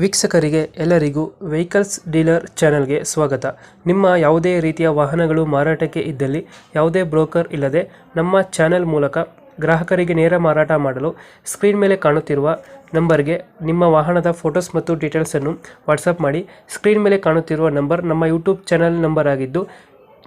ವೀಕ್ಷಕರಿಗೆ ಎಲ್ಲರಿಗೂ vehicles dealer ಚಾನೆಲ್ಗೆ ಸ್ವಾಗತ. ನಿಮ್ಮ ಯಾವುದೇ ರೀತಿಯ ವಾಹನಗಳು ಮಾರಾಟಕ್ಕೆ ಇದ್ದಲ್ಲಿ ಯಾವುದೇ ಬ್ರೋಕರ್ ಇಲ್ಲದೆ ನಮ್ಮ ಚಾನೆಲ್ ಮೂಲಕ ಗ್ರಾಹಕರಿಗೆ ನೇರ ಮಾರಾಟ ಮಾಡಲು ಸ್ಕ್ರೀನ್ ಮೇಲೆ ಕಾಣುತ್ತಿರುವ ನಂಬರ್ಗೆ ನಿಮ್ಮ ವಾಹನದ ಫೋಟೋಸ್ ಮತ್ತು ಡೀಟೇಲ್ಸನ್ನು ವಾಟ್ಸಪ್ ಮಾಡಿ. ಸ್ಕ್ರೀನ್ ಮೇಲೆ ಕಾಣುತ್ತಿರುವ ನಂಬರ್ ನಮ್ಮ ಯೂಟ್ಯೂಬ್ ಚಾನೆಲ್ ನಂಬರ್ ಆಗಿದ್ದು,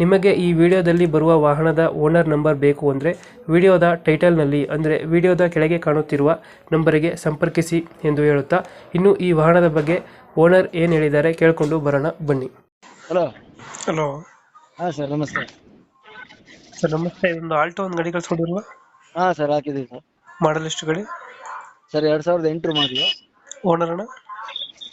ನಿಮಗೆ ಈ ವಿಡಿಯೋದಲ್ಲಿ ಬರುವ ವಾಹನದ ಓನರ್ ನಂಬರ್ ಬೇಕು ಅಂದರೆ ವಿಡಿಯೋದ ಟೈಟಲ್ನಲ್ಲಿ ಅಂದರೆ ವಿಡಿಯೋದ ಕೆಳಗೆ ಕಾಣುತ್ತಿರುವ ನಂಬರಿಗೆ ಸಂಪರ್ಕಿಸಿ ಎಂದು ಹೇಳುತ್ತಾ, ಇನ್ನು ಈ ವಾಹನದ ಬಗ್ಗೆ ಓನರ್ ಏನು ಹೇಳಿದ್ದಾರೆ ಕೇಳಿಕೊಂಡು ಬರೋಣ ಬನ್ನಿ. ಹಲೋ. ಹಲೋ ಹಾ ಸರ್, ನಮಸ್ತೆ. ಸರ್ ನಮಸ್ತೆ. ಒಂದು ಆಲ್ಟೋ ಒಂದು ಗಾಡಿ ಕಳ್ಸ್ಕೊಂಡಿಲ್ವಾ? ಹಾ ಸರ್, ಹಾಕಿದ್ದೀವಿ ಸರ್. ಮಾಡಲ್ ಎಷ್ಟು ಗಾಡಿ? ಸರ್ 2008 ಮಾಡಲು. ಓನರ್ ಅಣ್ಣ?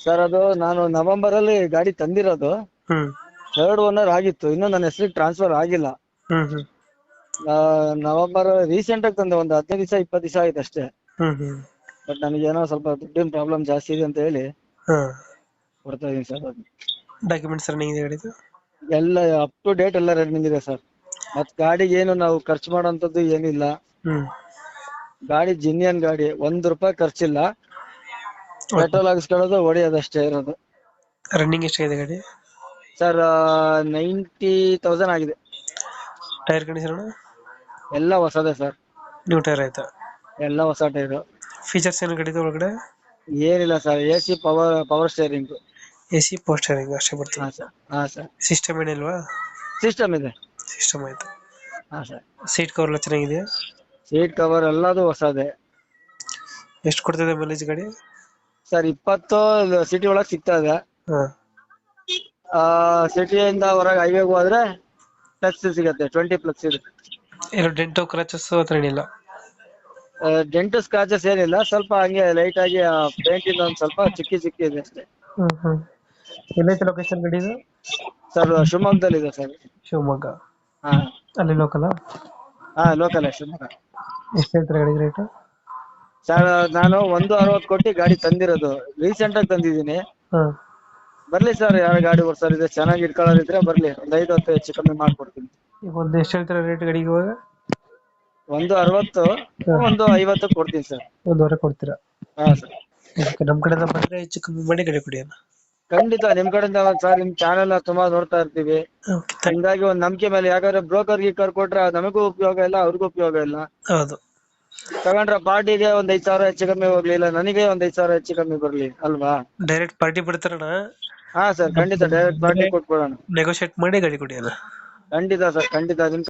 ಸರ್ ಅದು ನಾನು ನವೆಂಬರ್ ಅಲ್ಲಿ ಗಾಡಿ ತಂದಿರೋದು. ಹ್ಮ್ ಥರ್ಡ್ ಓನರ್ ಆಗಿತ್ತು, ಇನ್ನು ನನ್ನ ಹೆಸರಿಗೆ ಟ್ರಾನ್ಸ್ಫರ್ ಆಗಿಲ್ಲ. ಹ್ಮ್ ಹ್ಮ್ ನವೆಂಬರ್ ರೀಸೆಂಟ್ ಆಗಿ ತಂದೆ, ಒಂದು 15 ದಿವಸ 20 ದಿವಸ ಆಯ್ತು ಅಷ್ಟೇ. ಹ್ಮ್ ಹ್ಮ್ ಬಟ್ ನನಗೇನೋ ಸ್ವಲ್ಪ ದುಡ್ಡಿನ ಪ್ರಾಬ್ಲಮ್ ಜಾಸ್ತಿ ಇದೆ ಅಂತ ಹೇಳಿ ಹಾಂ. ಕೊಡ್ತಾ ಇದೀನಿ ಸರ್. ಅದು ಡಾಕ್ಯುಮೆಂಟ್ಸ್ ರನ್ನಿಂಗ್ ಇದೆ ಗಾಡಿದು? ಎಲ್ಲ ಅಪ್ ಟು ಡೇಟ್ ಎಲ್ಲ ರನ್ನಿಂಗ್ ಇದೆ ಸರ್. ಮತ್ ಗಾಡಿಗೆ ಏನು ನಾವು ಖರ್ಚು ಮಾಡೋಂಥದ್ದು ಏನಿಲ್ಲ. ಹ್ಮ್ ಗಾಡಿ ಜಿನಿಯನ್ ಗಾಡಿ, 1 ರೂಪಾಯಿ ಖರ್ಚಿಲ್ಲ. ಪೆಟ್ರೋಲ್ ಹಾಕಿಸ್ಕೊಳ್ಳೋದು, ಹೊಡೆಯೋದಷ್ಟೇ ಇರೋದು. ರನ್ನಿಂಗ್ ಎಷ್ಟಾಗಿದೆ ಗಾಡಿ? ಸರ್ 90,000 ಆಗಿದೆ. ಟೈರ್ ಕಂಡೀಷನ್ ಎಲ್ಲ ಹೊಸದೇ ಸರ್, ನ್ಯೂ ಟೈರ್ ಆಯ್ತಾ? ಎಲ್ಲ ಹೊಸ ಟೈರು. ಫೀಚರ್ಸ್ ಏನು ಗಾಡಿದು ಒಳಗಡೆ? ಏನಿಲ್ಲ sir, AC power steering. AC power steering ಅಷ್ಟೇ ಬರ್ತದೆ? ಹಾ ಸರ್. ಹಾ ಸರ್, ಸಿಸ್ಟಮ್ ಏನಿಲ್ವಾ? ಸಿಸ್ಟಮ್ ಇದೆ. ಸಿಸ್ಟಮ್ ಆಯ್ತು. ಹಾ ಸರ್, ಸೀಟ್ ಕವರ್ ಎಲ್ಲ ಚೆನ್ನಾಗಿದೆಯಾ? ಸೀಟ್ ಕವರ್ ಎಲ್ಲದು ಹೊಸದೇ. ಎಷ್ಟು ಕೊಡ್ತಿದೆ ಮೈಲೇಜ್ ಗಾಡಿ? ಸರ್ 20 ಸಿಟಿ ಒಳಗೆ ಸಿಗ್ತಾ ಇದೆ. ಹಾಂ. ಸಿಟಿಯಿಂದ ಹೊರಗೆ ಹೈವೇಗೆ ಹೋದ್ರೆ ಪ್ಲಸ್ ಸಿಗತ್ತೆ, 20+ ಇದೆ. ಏನು ಡೆಂಟೋ ಕ್ರಾಚಸ್ ಹತ್ರ ಏನಿಲ್ಲ? ಡೆಂಟ್ ಸ್ಕ್ರಾಚಸ್ ಏನಿಲ್ಲ, ಸ್ವಲ್ಪ ಹಂಗೆ ಲೈಟ್ ಆಗಿ ಪೇಂಟ್ ಇಂದ ಒಂದ್ ಸ್ವಲ್ಪ ಚಿಕ್ಕಿ ಇದೆ ಅಷ್ಟೇ. ಎಲ್ಲೈತೆ ಲೊಕೇಶನ್ ಗಾಡಿ ಇದು? ಸರ್ ಶಿವಮೊಗ್ಗದಲ್ಲಿ ಇದೆ ಸರ್. ಶಿವಮೊಗ್ಗ? ಹಾ. ಅಲ್ಲಿ ಲೋಕಲ್? ಹಾ, ಲೋಕಲ್ ಶಿವಮೊಗ್ಗ. ಎಷ್ಟು ಹೇಳ್ತಾರೆ ಗಾಡಿ ರೇಟು? ಸರ್ ನಾನು 160 ಕೊಟ್ಟು ಗಾಡಿ ತಂದಿರೋದು, ರೀಸೆಂಟ್ ಆಗಿ ತಂದಿದ್ದೀನಿ. ಹಾಂ. ಬರ್ಲಿ ಸರ್, ಯಾರ ಗಾಡಿ ಓಡಿಸೋರಿದ್ರೆ ಚೆನ್ನಾಗಿ ಇಟ್ಕೊಳ್ಳೋರಿದ್ರೆ ಬರ್ಲಿ, ಒಂದು 5-10 ಹೆಚ್ಚು ಕಮ್ಮಿ ಮಾಡ್ಕೊಡ್ತೀನಿ. ಈಗ ಒಂದು ಎಷ್ಟು ಹೇಳ್ತಾರೆ ರೇಟ್ ಗಾಡಿಗೆ ಇವಾಗ? 160, 150 ಕೊಡ್ತೀನಿ ಸರ್. ಒಂದೂವರೆ ಕೊಡ್ತೀರಾ? ಹಾ ಸರ್. ನಮ್ಮ ಕಡೆಯಿಂದ ಬಂದರೆ ಹೆಚ್ಚು ಕಮ್ಮಿ ಮಾಡಿ ಗಾಡಿ ಕೊಡಿ ಅಣ್ಣ. ಖಂಡಿತ ನಿಮ್ ಕಡೆಯಿಂದ ಸರ್, ನಿಮ್ ಚಾನೆಲ್ ತುಂಬಾ ನೋಡ್ತಾ ಇರ್ತೀವಿ. ಹಂಗಾಗಿ ಒಂದ್ ನಂಬಿಕೆ ಮೇಲೆ, ಯಾಕಂದ್ರೆ ಬ್ರೋಕರ್ ಗೀಕರ್ ಕೊಟ್ರೆ ನಮಗೂ ಉಪಯೋಗ ಇಲ್ಲ, ಅವ್ರಿಗೂ ಉಪಯೋಗ ಇಲ್ಲ. ಹೌದು. ತಗೊಂಡ್ರೆ ಪಾರ್ಟಿಗೆ ಒಂದ್ 5,000 ಹೆಚ್ಚು ಕಮ್ಮಿ ಹೋಗ್ಲಿಲ್ಲ, ನನಗೆ ಒಂದ್ 5,000 ಹೆಚ್ಚು ಕಮ್ಮಿ ಬರ್ಲಿ ಅಲ್ವಾ? ಡೈರೆಕ್ಟ್ ಪಾರ್ಟಿ ಬಿಡ್ತಾರಣ್ಣ? ಹಾ ಸರ್, ಖಂಡಿತ ಡೈರೆಕ್ಟ್ ಪಾರ್ಟಿ ಕೊಟ್ಬಿಡೋಣ. ನೆಗೋಶಿಯೇಟ್ ಮಾಡಿ ಗಾಡಿ ಕೊಡಿ ಅಣ್ಣ. ಖಂಡಿತ ಸರ್, ಖಂಡಿತ. ನಿಮ್